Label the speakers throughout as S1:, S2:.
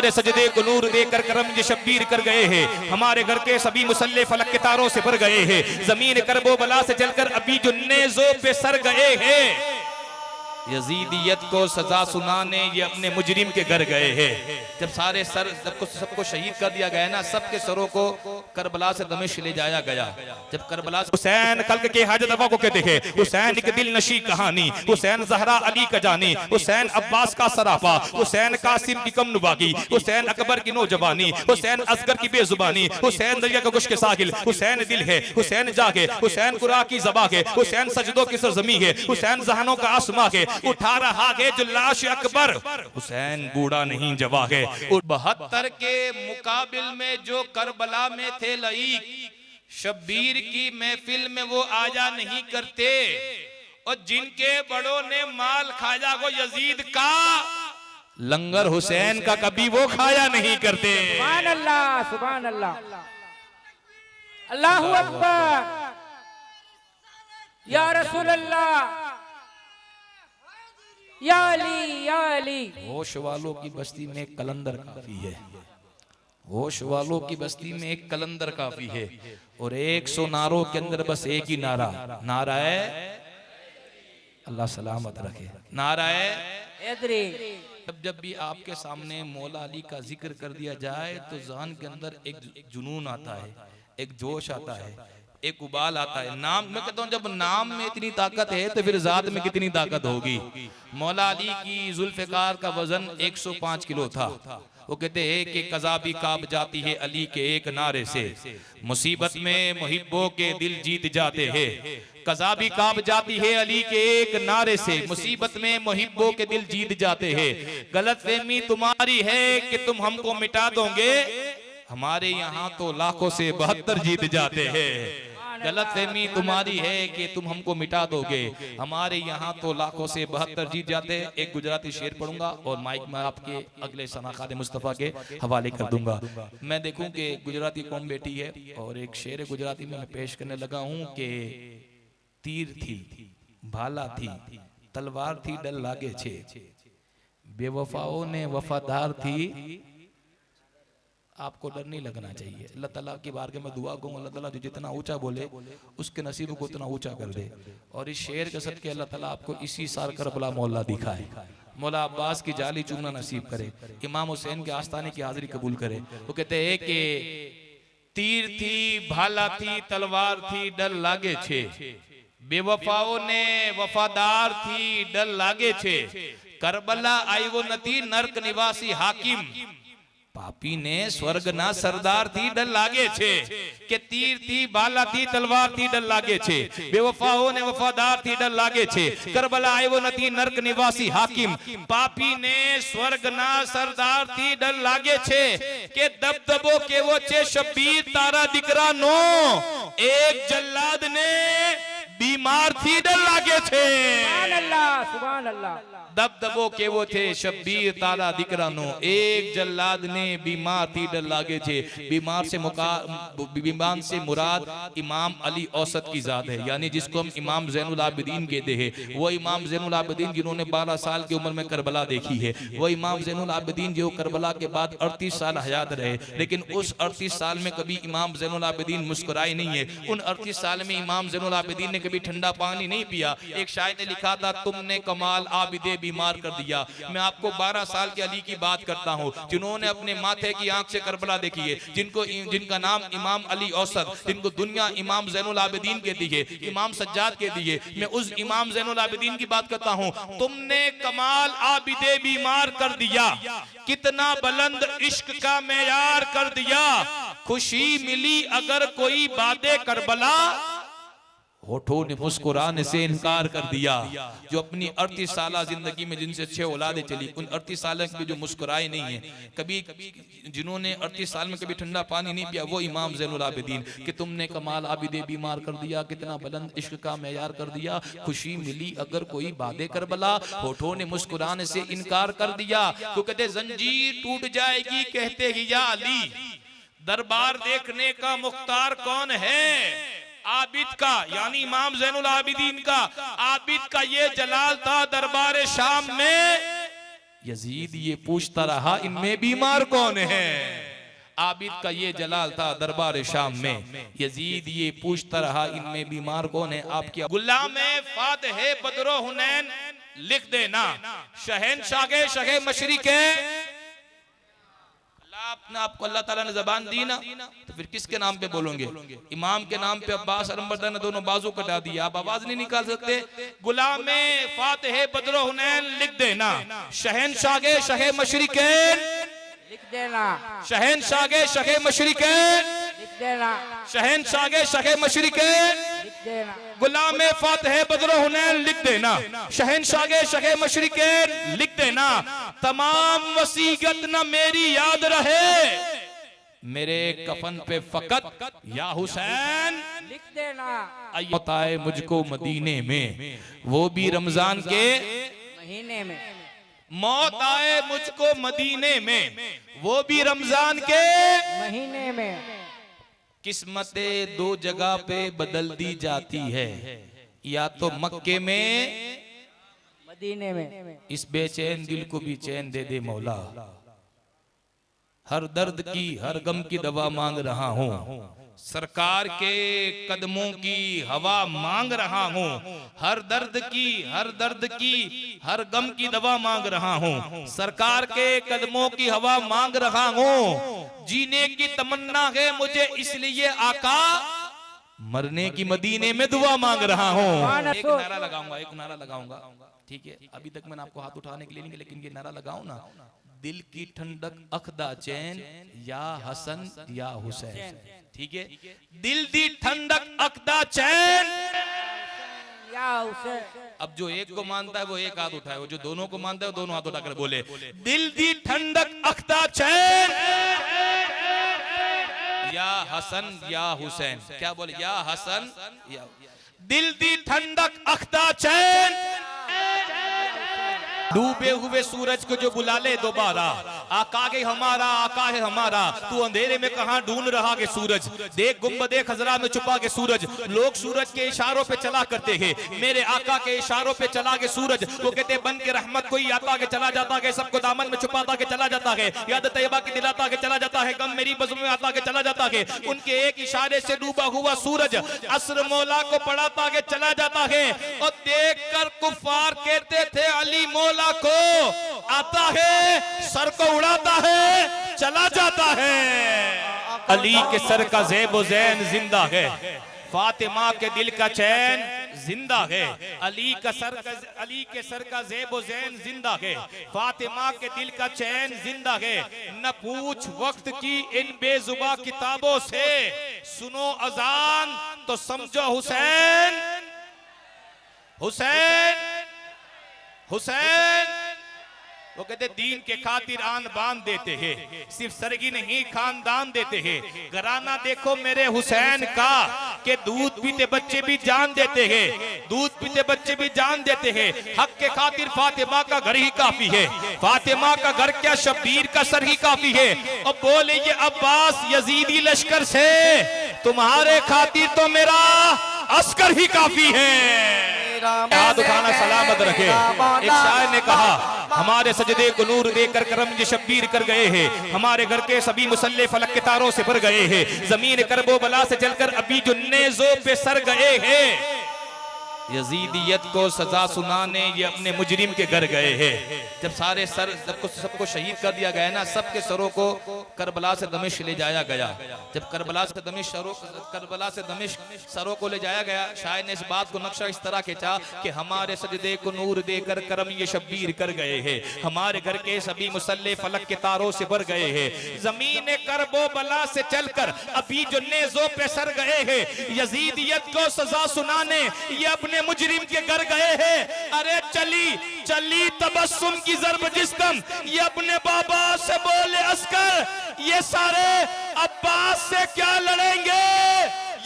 S1: सरे सजदे को नूर देकर करम ये शब्बीर कर गए हैं। हमारे घर के सभी मुसल्ले फलक के तारों से भर गए हैं। जमीन करबो बला से जलकर अभी जो नेज़ों पे सर गए हैं। यजीदियत को सजा सुनाने ये अपने मुजरिम के घर गए हैं। जब सारे सर सबको शहीद कर दिया गया ना, सबके सरों को करबला से दमिश्क ले जाया गया। जब करबला से हुसैन खल्क के हाजत रवा को कहते हैं, हुसैन एक दिल नशी कहानी, हुसैन जहरा अली का जानी, हुसैन अब्बास का सराफा, हुसैन कासिम की कम नुबागी, हुसैन अकबर की नौजवानी, हुसैन असगर की बेजुबानी, हुसैन दरिया का गुश के साहिल, हुसैन दिल है, हुसैन जागे, हुसैन कुरा की ज़बा है, हुसैन सजदों की सरजमी है, हुसैन जहानों का आसमां है, उठा रहा है जो लाश अकबर, हुसैन बूढ़ा नहीं जवा है। 72 के मुकाबिल में जो करबला में थे लईक, शब्बीर की महफिल में वो आया नहीं करते। और जिनके बड़ों ने माल खाया वो यजीद का, लंगर हुसैन का कभी वो खाया नहीं करते।
S2: सुभान अल्लाह, सुभान अल्लाह, अल्लाहु अकबर, या रसूल अल्लाह, या अली, या अली।
S1: होश वालों की बस्ती में एक कलंदर काफी है, होश वालों की बस्ती में एक कलंदर काफी है। और 100 नारों के अंदर बस एक ही नारा, नारा है अल्लाह सलामत रखे, नारा है
S2: एदरी।
S1: जब भी आपके सामने मौला अली का जिक्र कर दिया जाए तो ज़हन के अंदर एक जुनून आता है, एक जोश आता है, एक उबाल आता है। नाम मैं कहता हूँ जब नाम में इतनी ताकत है तो फिर जात में कितनी ताकत होगी। मौला अली की जुल्फ़िकार का वजन 105 किलो था। वो कहते हैं कि कज़ा भी काब जाती है अली के एक नारे से, मुसीबत में मुहिब्बों के दिल जीत जाते हैं। कज़ा भी काब जाती है अली के एक नारे से, मुसीबत में मुहिब्बों के दिल जीत जाते हैं। गलतफहमी तुम्हारी है कि तुम हमको मिटा दोगे, हमारे यहाँ तो लाखों से 72 जीत जाते हैं। गलतफहमी तुम्हारी है कि तुम हमको मिटा दोगे, हमारे यहाँ तो लाखों से 72 जीत जाते हैं। एक गुजराती शेर पढ़ूंगा और माइक में आपके अगले सनाखाद मुस्तफ़ा के हवाले कर दूंगा। मैं देखूं कि गुजराती कौम बैठी है और एक शेर गुजराती में मैं पेश करने लगा हूं कि तीर थी, भाला थी, तलवार थी, डर लागे छे, बेवफाओं ने वफादार थी। आपको डर नहीं लगना चाहिए। अल्लाह ताला की बारगाह में दुआ करूं, अल्लाह ताला जो जितना ऊंचा बोले उसके नसीब को उतना ऊंचा कर दे। और इस शेर के सदके अल्लाह ताला आपको इसी साल करबला मौला दिखाए, मौला अब्बास की जाली चूमना नसीब करे, इमाम हुसैन के आस्थाने की हाजिरी कबूल करे। वो कहते हैं कि तीर थी, भाला थी, तलवार थी, डर लागे छे, बेवफाओं ने वफादार थी, डर लागे छे। करबला आयो नथी नर्क निवासी हाकिम, पापी ने स्वर्ग ना सरदार थी, डर लागे छे। के तीर थी, भाला थी, तलवार थी, डर लागे छे, बेवफाओं ने वफादार थी, डर लागे छे। करबला आयो नथी नर्क निवासी हाकिम, पापी ने स्वर्ग ना सरदार थी, डर लागे छे। के दबदबो केवो छे शब्बीर तारा दीकरा नो, एक जल्लाद ने बीमार थी, डर लागे छे।
S2: सुभान अल्लाह, सुभान अल्लाह।
S1: दबदबो केवो थे शब्बीर तारा दीकरानो, एक जल्लाद ने बीमार थी, डर लागे छे। बीमार से मुराद इमाम अली औसत की जात है, यानी जिसको हम इमाम ज़ैनुल आबिदीन कहते हैं। वो इमाम ज़ैनुल आबिदीन जिन्होंने 12 साल की उम्र में करबला देखी है, वो इमाम ज़ैनुल आबिदीन जो करबला के बाद 38 साल हयात रहे, लेकिन उस 38 साल में कभी इमाम ज़ैनुल आबिदीन मुस्कुराए नहीं है। उन 38 साल में इमाम ज़ैनुल आबिदीन ने कभी ठंडा पानी नहीं पिया। एक शायर ने लिखा था, तुमने कमाल आबिदे बीमार कर दिया। मैं आपको 12 साल के अली की बात करता हूँ, जिन्होंने अपने माथे की आंख से करबला देखी है, जिनका नाम इमाम अली औसत, जिनको दुनिया इमाम ज़ैनुल आबिदीन कहती है, इमाम सज्जाद कहती है। मैं उस इमाम ज़ैनुल आबिदीन की बात करता हूँ। तुमने कमाल आबिदे बीमार कर दिया, कितना बुलंद इश्क का मेयार कर दिया। खुशी मिली अगर कोई बातें करबला, होठों ने मुस्कुराने से इनकार कर दिया। जो अपनी 38 साल जिंदगी में जिनसे 6 औलादें चली, उन 38 साल में जो मुस्कुराए नहीं है कभी, जिन्होंने 38 साल में कभी ठंडा पानी नहीं पिया, वो इमाम ज़ैनुल आबिदीन। कि तुमने कमाल आबिदे बीमार कर दिया, कितना बुलंद इश्क का मेयार कर दिया। खुशी मिली अगर कोई बादे करबला, होठों ने मुस्कुराने से इनकार कर दिया। तो कहते जंजीर टूट जाएगी कहते ही या अली, दरबार देखने का मुख्तार कौन है। आबिद का यानी इमाम ज़ैनुल आबिदीन का, आबिद का ये जलाल था दरबार शाम में, यजीद ये पूछता रहा इनमें बीमार कौन है। आबिद का ये जलाल था दरबार शाम में। यजीद ये पूछता रहा इनमें बीमार कौन है। आपकी गुलाम फातह बदरो हुनैन लिख देना, शहनशाह शहे मशरिके। अपने आपको अल्लाह ताला ने जबान दी ना, तो फिर किसके नाम पे बोलोगे? इमाम के नाम पे अब्बास अलमबरदार ने दोनों बाजू कटा दिया, आप आवाज नहीं निकाल सकते। गुलाम फातह बदरो हुनैन लिख देना, शहनशाह शहे मशरिकैन
S2: लिख देना,
S1: शहनशाह शहे मशरिकैन
S2: लिख देना,
S1: शहनशाह शहे मशरिकैन
S2: लिख देना,
S1: गुलाम फातह बदरो हुनैन लिख देना, शहनशाह शहे मशरिकैन लिख देना। तमाम वसीयत न मेरी याद रहे, मेरे कफन पे फकत या हुसैन
S2: लिख देना।
S1: मौत आए मुझको मदीने में, वो भी रमजान के
S2: महीने में,
S1: मौत आए मुझको मदीने में, वो भी रमजान के
S2: महीने में।
S1: किस्मतें दो जगह पे बदल दी जाती है, या तो मक्के में,
S2: मदीने में।
S1: इस बेचैन दिल को भी चैन दे दे मौला। हर दर्द की हर गम की दवा मांग रहा हूँ, सरकार के कदमों की हवा मांग रहा हूँ। हर दर्द की हर दर्द की हर गम की दवा मांग रहा हूँ, सरकार के कदमों की हवा मांग रहा हूँ। जीने की तमन्ना है मुझे इसलिए आका, मरने की मदीने में दुआ मांग रहा हूँ। एक नारा लगाऊंगा, एक नारा लगाऊंगा, ठीक है? अभी तक मैंने आपको हाथ उठाने के लिए नहीं, लेकिन ये नारा लगाऊं ना, दिल की ठंडक अखदा चैन या हसन या हुसैन, ठीक है? दिल दी ठंडक अखदा चैन
S2: या हुसैन।
S1: अब जो एक को मानता है वो एक हाथ उठाए, वो जो दोनों को मानता है वो दोनों हाथ उठाकर बोले, दिल दी ठंडक अखदा चैन या हसन या हुसैन। क्या बोले? या हसन या, दिल दी ठंडक अखदा चैन। डूबे हुए सूरज को जो बुला ले दोबारा, आका है हमारा, आका है हमारा। तू अंधेरे में कहां ढूंढ रहा के सूरज, देख गुंबदे खजरा में छुपा के सूरज। लोग सूरज के इशारों पे चला करते हैं, मेरे आका के इशारों पे चला के सूरज। वो कहते बन के रहमत कोई आता के चला जाता है, सबको दामन में छुपाता के चला जाता है, याद तैयबा की दिलाता के चला जाता है, गम मेरी बज़्म में आता के चला जाता है। उनके एक इशारे से डूबा हुआ सूरज असर मौला को पढ़ाता के चला जाता है। और देख कर कुफार कहते थे अली मौला को आता है, सर को उड़ाता है, चला जाता है। अली के सर का ज़ेब ज़ैन जिंदा है, फातिमा के दिल का चैन जिंदा है। अली के सर का ज़ेब ज़ैन जिंदा है, फातिमा के दिल का चैन जिंदा है। न पूछ वक्त की इन बेजुबा किताबों से, सुनो अजान तो समझो हुसैन, हुसैन, हुसैन। वो कहते दीन के खातिर आन बान देते हैं, सिर्फ सरगी नहीं खानदान देते हैं। घराना देखो मेरे हुसैन का, के दूध पीते बच्चे भी जान देते हैं, दूध पीते बच्चे भी जान देते हैं। हक के खातिर फातिमा का घर ही काफी है, फातिमा का घर क्या शब्बीर का सर ही काफी है। और बोले ये अब्बास यजीदी लश्कर से, तुम्हारे खातिर तो मेरा अस्कर ही काफी है। याद उठाना सलामत रखे। एक शायर ने कहा हमारे सजदे को नूर देकर करम ये शब्बीर कर गए हैं, हमारे घर के सभी मुसल्ले फलक के तारों से भर गए हैं, जमीन करबो बला से जलकर अभी जो नेज़ों पे सर गए हैं। यजीदियत को सजा सुनाने ये अपने मुजरिम के घर गए हैं। जब सारे सर सबको शहीद कर दिया गया ना, सबके सरों को करबला से दमिश्क ले जाया गया। जब करबला से दमिश्क सरों को ले जाया गया, शायर ने इस बात को नक्शा इस तरह खींचा कि हमारे सजदे को नूर देकर करम ये शब्बीर कर गए हैं, हमारे घर के सभी मुसल्ले फलक के तारों से भर गए हैं, जमीन करबो बला से चलकर अभी जो नेज़ों पे सर गए हैं। यजीदियत को सजा सुनाने ये अपने मुजरिम के घर गए हैं। अरे चली चली तबस्सुम की ज़र्ब जिस्म, ये अपने बाबा से बोले अस्कर, ये सारे अब्बास से क्या लड़ेंगे,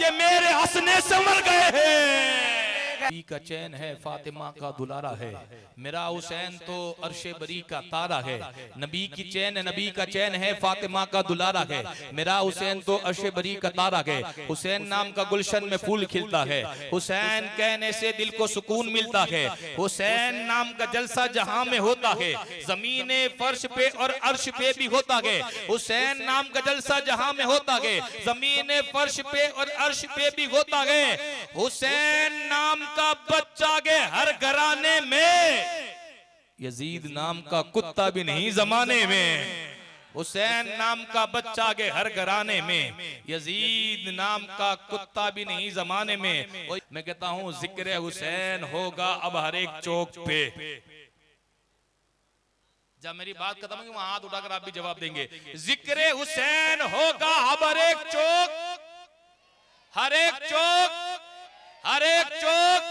S1: ये मेरे हंसने से मर गए हैं। नबी का चैन है, फातिमा का दुलारा है। मेरा हुसैन तो अर्शे बरी का तारा है। नबी की चैन, नबी का चैन है, फातिमा का दुलारा है। मेरा हुसैन तो अर्शे बरी का तारा है। हुसैन नाम का गुलशन में फूल खिलता है। हुसैन कहने से दिल को सुकून मिलता है। हुसैन नाम का जलसा जहां में होता है, जमीने फर्श पे और अर्श पे भी होता है। हुसैन नाम का जलसा जहां में होता है, जमीने फर्श पे और अर्श पे भी होता है। हुसैन नाम का बच्चा के हर घराने में, यजीद नाम का कुत्ता भी नहीं जमाने में। हुसैन नाम का बच्चा के हर घराने में, यजीद नाम का कुत्ता भी नहीं जमाने में। मैं कहता हूं जिक्र हुसैन होगा अब हर एक चौक पे। जब मेरी बात खत्म होगी वहां हाथ उठाकर आप भी जवाब देंगे। जिक्र हुसैन होगा अब हर एक चौक, हर एक चौक, हर एक चौक।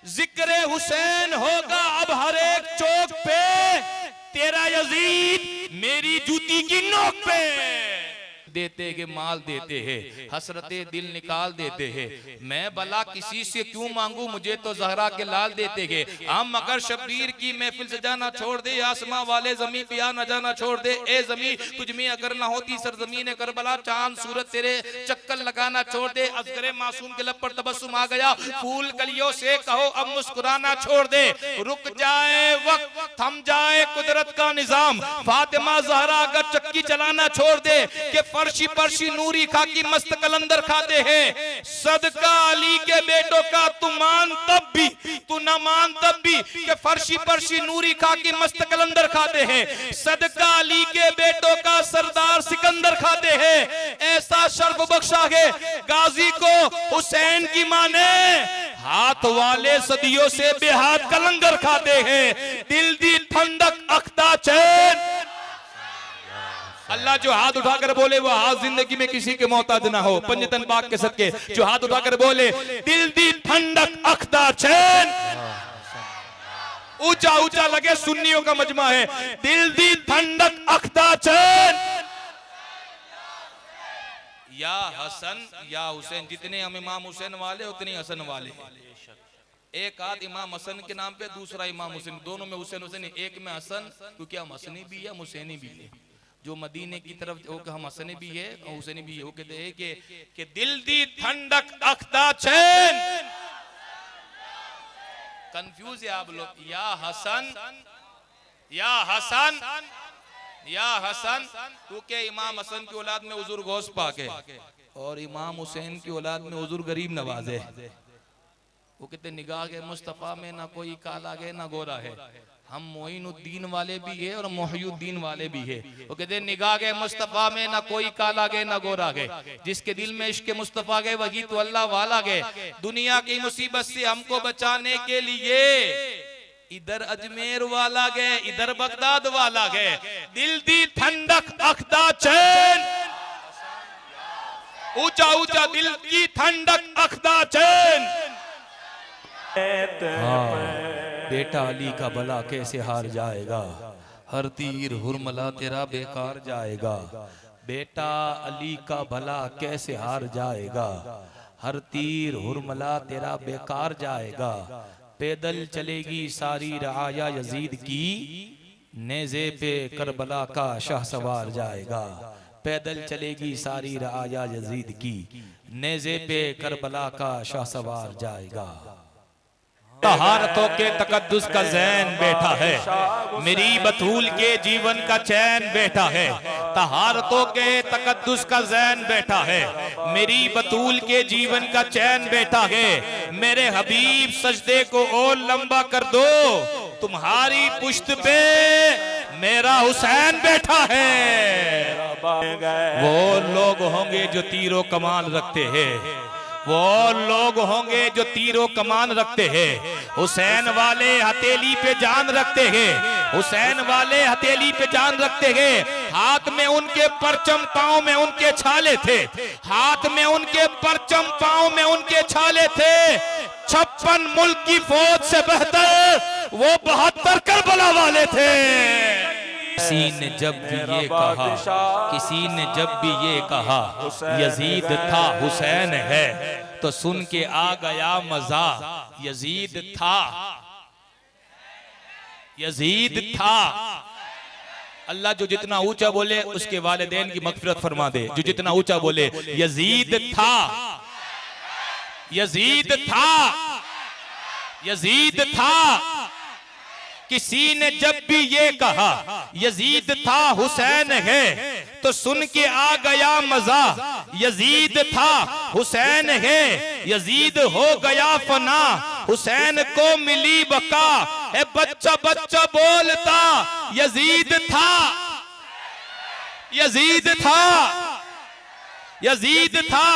S1: जिक्र हुसैन होगा अब हर एक चौक पे, तेरा यजीद मेरी जूती की नोक पे। देते के माल देते हैं, हसरते दिल निकाल देते हैं। मैं भला किसी से क्यों मांगू, मुझे तो जहरा के लाल देते हैं। हम मगर शब्बीर की महफिल से जाना छोड़ दे, आसमां वाले जमी पे आना जाना छोड़ दे। ए जमी तुझ में अगर ना होती सरजमीन करबला, चांद सूरत तेरे चक्कर लगाना छोड़ दे। असगरे मासूम के लब पर तबस्सुम आ गया, फूल कलियों से कहो अब मुस्कुराना छोड़ दे। रुक जाए वक्त, थम जाए कुदरत का निजाम, फातिमा जहरा अगर चक्की चलाना छोड़ दे कि फर्शी परशी नूरी खाकी मस्त कलंदर खाते हैं। सदका अली के बेटों का तू मान तब भी, तू न मान तब भी कि फर्शी परशी नूरी खाकी मस्त कलंदर खाते हैं। सदका अली के बेटों का सरदार सिकंदर खाते हैं। ऐसा शर्फ बख्शा है गाजी को हुसैन की मां ने, हाथ वाले सदियों से बेहाथ कलंदर खाते हैं। दिल दी ठंडक अख्ता चैन। अल्लाह जो हाथ उठाकर बोले वो हाथ जिंदगी में किसी के मोहताज ना हो। पंजतन पाक के सदके जो हाथ उठाकर बोले दिल दी ठंडक अख्ता चैन। ऊंचा ऊंचा लगे सुन्नियों का मजमा है, दिल दी ठंडक अख्ता चैन। या हसन या हुसैन, जितने हम इमाम हुसैन वाले उतने हसन वाले। एक आध इमाम हसन के नाम पे, दूसरा इमाम हुसैन, दोनों में हुसैन हुसैन, एक में हसन, क्योंकि हम हसनी भी है हुसैनी भी है। जो मदीने की तरफ हम हसनी भी है और हुसैनी भी है, वो कहते हैं कि दिल दी ठंडक अख्ता चैन। कंफ्यूज है आप लोग, या हसन या हसन या हसन, क्योंकि इमाम हसन की औलाद में हुजूर गौस पाक है और इमाम हुसैन की औलाद में हुजूर गरीब नवाज है। वो कहते निगाह के मुस्तफा में ना कोई काला है ना गोरा है। हम मोइनुद्दीन वाले भी है और मोहियुद्दीन वाले भी है। वो कहते निगाह के मुस्तफा में ना कोई काला है ना गोरा है। जिसके दिल में इश्क मुस्तफा है वही तो अल्लाह वाला है। दुनिया की मुसीबत से हमको बचाने के लिए इधर अजमेर वाला गए, इधर बगदाद वाला गए। दिल दी ठंडक अख्ता चैन, ऊंचा ऊंचा दिल की ठंडक अख्ता चैन। बेटा अली का भला कैसे हार जाएगा, हर तीर हुरमला तेरा बेकार जाएगा। बेटा अली का भला कैसे हार जाएगा, हर तीर हुरमला तेरा बेकार जाएगा। पैदल चलेगी सारी रआया यजीद की, नेज़े पे करबला का शाह सवार जाएगा। पैदल चलेगी सारी रआया यजीद की, नेज़े पे करबला का शाह सवार जाएगा। तहारतों के तकद्दुस का ज़ैन बैठा है, मेरी बतूल के जीवन का चैन बैठा है। तहारतों के तकद्दुस का ज़ैन बैठा है, मेरी बतूल के जीवन का चैन बैठा है। मेरे हबीब सजदे को और लंबा कर दो, तुम्हारी पुश्त पे मेरा हुसैन बैठा है। वो लोग होंगे जो तीरों कमान रखते हैं, वो लोग होंगे जो तीरों कमान रखते हैं। हुसैन वाले हथेली पे जान रखते हैं, हुसैन वाले हथेली पे जान रखते हैं। हाथ में उनके परचम, पांव में उनके छाले थे, हाथ में उनके परचम, पांव में उनके छाले थे। 56 मुल्क की फौज से बेहतर वो 72 करबला वाले थे। किसी ने जब भी ये कहा, किसी ने जब भी ये कहा यजीद था हुसैन है, तो सुन के आ गया मजा, यजीद था, यजीद था। अल्लाह जो जितना ऊंचा बोले उसके वालिदैन की मगफिरत फरमा दे। जो जितना ऊंचा बोले, यजीद था, यजीद था, यजीद था। किसी ने जब भी ये कहा यजीद था हुसैन है, तो सुन के आ गया मजा। यजीद था हुसैन है, यजीद हो गया फना, हुसैन को मिली बका। है बच्चा बच्चा बोलता यजीद था, यजीद था, यजीद था।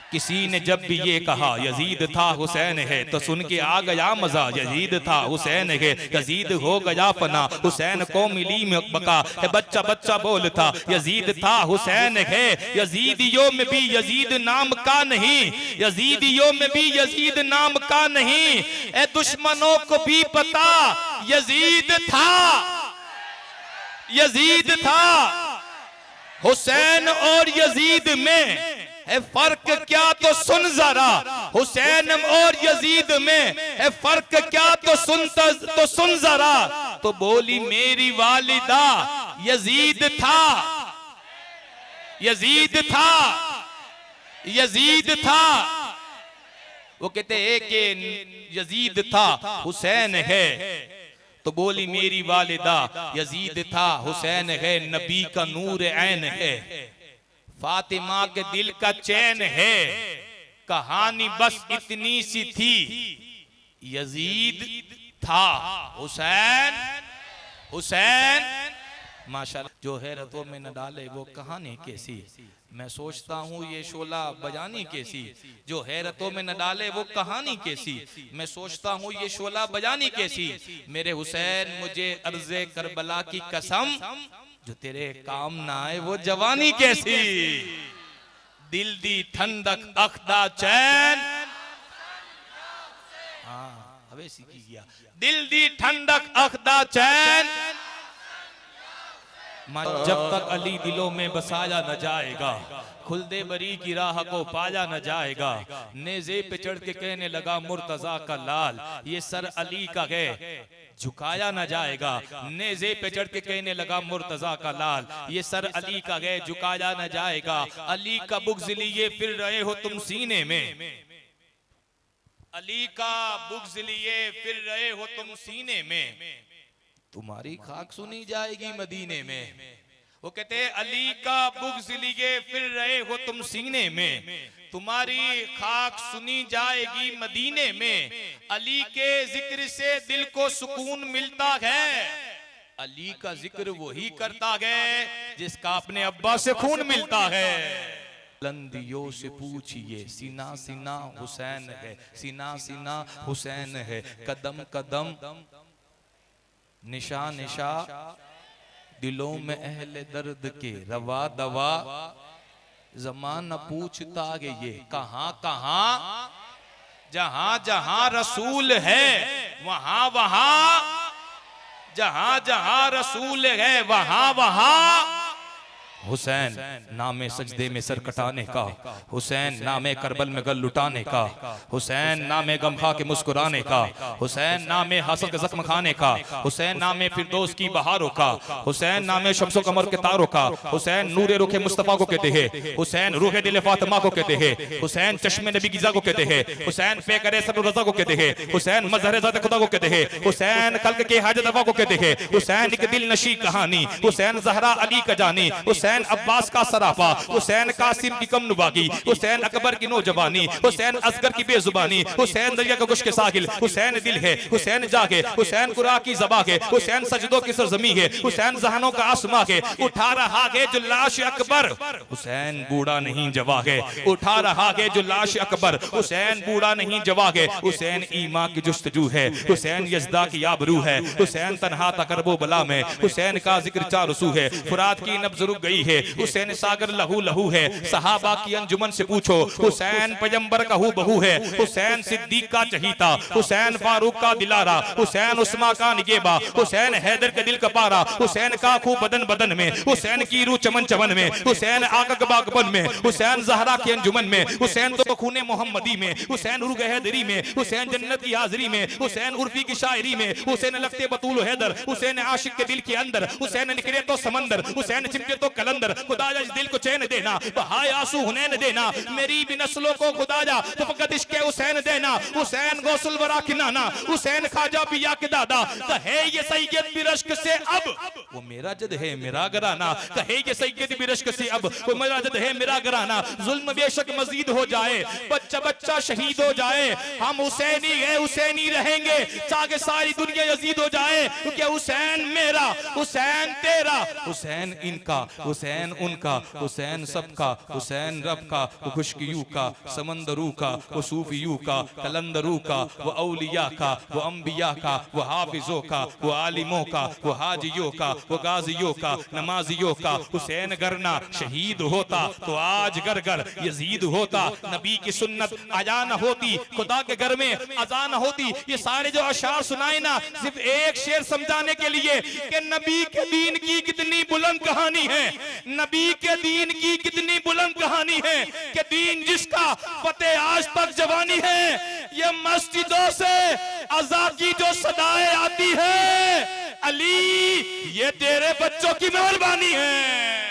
S1: किसी ने जब भी ये कहा यजीद था हुसैन है, तो सुन के आ गया मजा। यजीद था हुसैन है, यजीद हो गया फना, हुसैन को मिली बका। है बच्चा बच्चा बोलता यजीद था हुसैन है। यजीदियों में भी यजीद नाम का नहीं, यजीदियों में भी यजीद नाम का नहीं। ए दुश्मनों को भी पता यजीद था, यजीद था। हुसैन और यजीद में है फर्क क्या, तो सुन जरा। हुसैन और यजीद में है फर्क क्या, तो सुन जरा। तो बोली मेरी वालिदा यजीद था, यजीद था, यजीद था। वो कहते हैं कि यजीद था हुसैन है, तो बोली मेरी वालिदा यजीद था हुसैन है। नबी का नूर ऐन है, फातिमा के दिल का चैन है। कहानी बस इतनी सी थी, यजीद था हुसैन, हुसैन। माशाल्लाह जो हैरतों में न डाले वो कहानी कैसी। मैं सोचता हूँ ये शोला बजानी कैसी। जो हैरतों में न डाले वो कहानी कैसी। मैं सोचता हूँ ये शोला बजानी कैसी। मेरे हुसैन मुझे अर्ज़े करबला की कसम, जो तेरे काम ना आए वो जवानी कैसी। दिल दी ठंडक अखदा चैन, हाँ हवे सीखी गया। दिल दी ठंडक अखदा चैन, जब तक अली दिलों में बसाया न जाएगा, खुलदे बरी की राह को पाया न जाएगा। नेज़े पे चढ़ के कहने लगा मुर्तजा का लाल, ये सर अली का है झुकाया न जाएगा। नेज़े पे चढ़ के कहने लगा मुर्तजा का लाल, ये सर अली का है झुकाया न जाएगा। अली का बुग़्ज़ लिए फिर रहे हो तुम सीने में, अली का बुग़्ज़ लिए फिर रहे हो तुम सीने में, तुम्हारी खाक सुनी जाएगी मदीने में। वो कहते हैं अली का बुग़्ज़ लिए फिर रहे हो तुम सीने में, तुम्हारी खाक सुनी जाएगी मदीने में। अली के जिक्र से दिल को सुकून मिलता है, अली का जिक्र वही करता है जिसका अपने अब्बा से खून मिलता है। बुलंदियों से पूछिए सीना सीना हुसैन है, सीना सीना हुसैन है। कदम कदम निशा निशा दिलों में अहले दर्द के रवा दवा। ज़माना पूछता है ये कहां कहां, जहां जहां रसूल है वहां वहां, जहां जहां रसूल है वहां वहां। हुसैन नामे सजदे में सर कटाने का, हुसैन नामे करबल में गल लुटाने का, हुसैन नामे गम खा के मुस्कुराने का, हुसैन नामे हसद के जख्म खाने का, हुसैन नामे फिरदौस की बहारों का, हुसैन नामे शम्सो कमर के तारों का, हुसैन नूरे रुखे मुस्तफा को कहते हैं, हुसैन रूहे दिल फातिमा को कहते हैं, हुसैन चश्मे नबी गिजा को कहते हैं, हुसैन पे करे सर रज़ा को कहते हैं, हुसैन मज़हर ज़ात खुदा को कहते हैं, हुसैन खल्क के हाजत रवा को कहते हैं, हुसैन एक दिल नशी कहानी, हुसैन ज़हरा अली का जानी, हुसैन अब्बास का सराफा, हुसैन कासिम की कम नुबागी, हुसैन अकबर की नौजवानी, हुसैन असगर की बेजुबानी, हुसैन दरिया का गुश के साहिल, हुसैन दिल है, हुसैन जागे, हुसैन कुरान की ज़बा है, हुसैन सजदों की सरजमी है, हुसैन जहानों का आसमां है। उठा रहा है जो लाश अकबर, हुसैन बूढ़ा नहीं जवा है। उठा रहा है जो लाश अकबर, हुसैन बूढ़ा नहीं जवा है। हुसैन ईमा की जुस्तजू है, हुसैन यज़दा की आबरू है, हुसैन तन्हा तकरबो बला में, हुसैन का जिक्र चार रसू है। फुरात की नब्ज़ रुक गई है। हुसैन सागर लहू लहू है। सहाबा की अंजुमन से पूछो, हुसैन पैगंबर का बहू है। हुसैन सिद्दीक का चहीता, हुसैन फारूक का दिलारा, हुसैन उस्मा का निगेबा, हुसैन हैदर के दिल का पारा, हुसैन का खूब बदन बदन में, हुसैन की रूह चमन चमन में, हुसैन आका बागबन में, हुसैन जहरा की अंजुमन में, हुसैन तो खूने मोहम्मदी में, हुसैन उर्ग हैदरी में, हुसैन जन्नत की हाजिरी में, हुसैन उर्फी की शायरी में, हुसैन लगते बतूल हैदर, हुसैन आशिक के दिल के अंदर, हुसैन निकले तो समंदर, हुसैन चिपके तो कलंदर। खुदाजा इस दिल को चैन देना, बहाए आंसू हुनैन देना, मेरी भी नस्लों को खुदाजा तो फकत इश्क़ हुसैन देना। हुसैन गौसुल वरा की नाना, हुसैन खाजा पिया के दादा, कहे ये सैयद भी रश्क से अब वो मेरा जद है मेरा घराना, कहे ये सैयद भी रश्क से अब वो मेरा जद है मेरा घराना। जुल्म बेशक मजीद हो जाए, बच्चा बच्चा शहीद हो जाए, हम हुसैनी है हुसैनी रहेंगे, चाहे सारी दुनिया यजीद हो जाए, क्योंकि हुसैन मेरा हुसैन तेरा, हुसैन इनका हुसैन उनका, हुसैन सबका, हुसैन रब का, वो खुशकियू का, समंदरू का, वो सूफियू का, कलंदरू का, वो औलिया का, वो अंबिया का, वो हाफिजों का, वो आलिमों का, वो हाजियों का, वो गाजियों का, नमाजियों का। हुसैन गरना शहीद होता तो आज घर घर यजीद होता। नबी की सुन्नत अजा न होती, खुदा के घर में अजा न होती। ये सारे जो अशार सुनाए ना, सिर्फ एक शेर समझाने के लिए कि नबी के दीन की कितनी बुलंद कहानी है, नबी के दीन की कितनी बुलंद कहानी है, कि दीन जिसका फतेह आज तक जवानी है। ये मस्जिदों से अज़ा की जो सदाएं आती है, अली ये तेरे बच्चों की मेहरबानी है।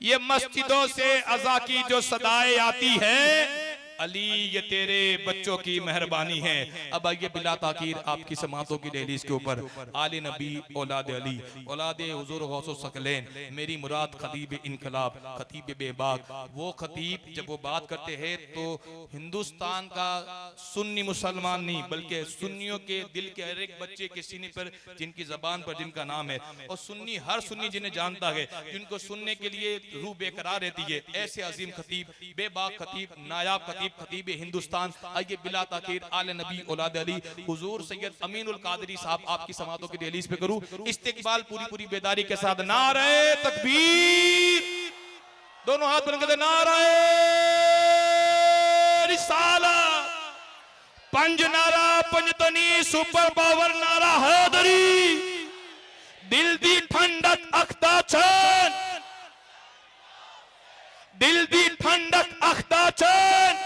S1: ये मस्जिदों से अज़ा की जो सदाएं आती है, अली ये तेरे बच्चों की मेहरबानी है। अब आइए बिला ताकीर आपकी समातों की दहलीज के ऊपर आले नबी औलाद अली औलाद हुजूर गौसो सकलैन, मेरी मुराद खतीब इनकलाब खतीब बेबाक, वो खतीब जब वो बात करते हैं तो हिंदुस्तान का सुन्नी मुसलमान नहीं बल्कि सुन्नियों के दिल के हर एक बच्चे के सीने पर जिनकी जबान पर जिनका नाम है, और सुन्नी हर सुन्नी जिन्हें जानता है, जिनको सुनने के लिए रूह बेकरार रहती है, ऐसे अजीम खतीब बेबाक खतीब नायाब खतीब खतीब हिंदुस्तान। आइए बिला ताकीर आले नबी औलाद अली हुजूर सैयद अमीनुल कादरी साहब आपकी समातों की दहलीज पे करूं इस्तिकबाल पूरी पूरी बेदारी के साथ। नारे तकबीर, दोनों हाथ बुलंद कर, नारे रिसालत, पंज नारा पंजतनी सुपर पावर नारा हैदरी, दिल दी ठंडक अख्ता चैन, दिल दी ठंडक अख्ता चैन।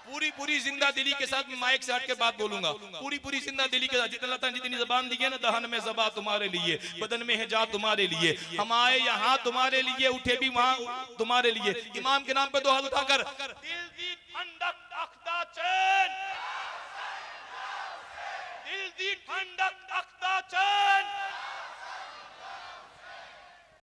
S1: पूरी पूरी जिंदा दिली के साथ माइक से हट के बात बोलूंगा, पूरी पूरी जिंदा दिली के साथ। जितनी जबान दी है ना, दहन में ज़बा तुम्हारे लिए, बदन में है जा तुम्हारे लिए, हम आए यहाँ तुम्हारे लिए, उठे भी वहां तुम्हारे लिए। इमाम के नाम पे दो हाथ उठाकर, दिल दी ठंडक अख्ता चैन, दिल दी ठंडक अख्ता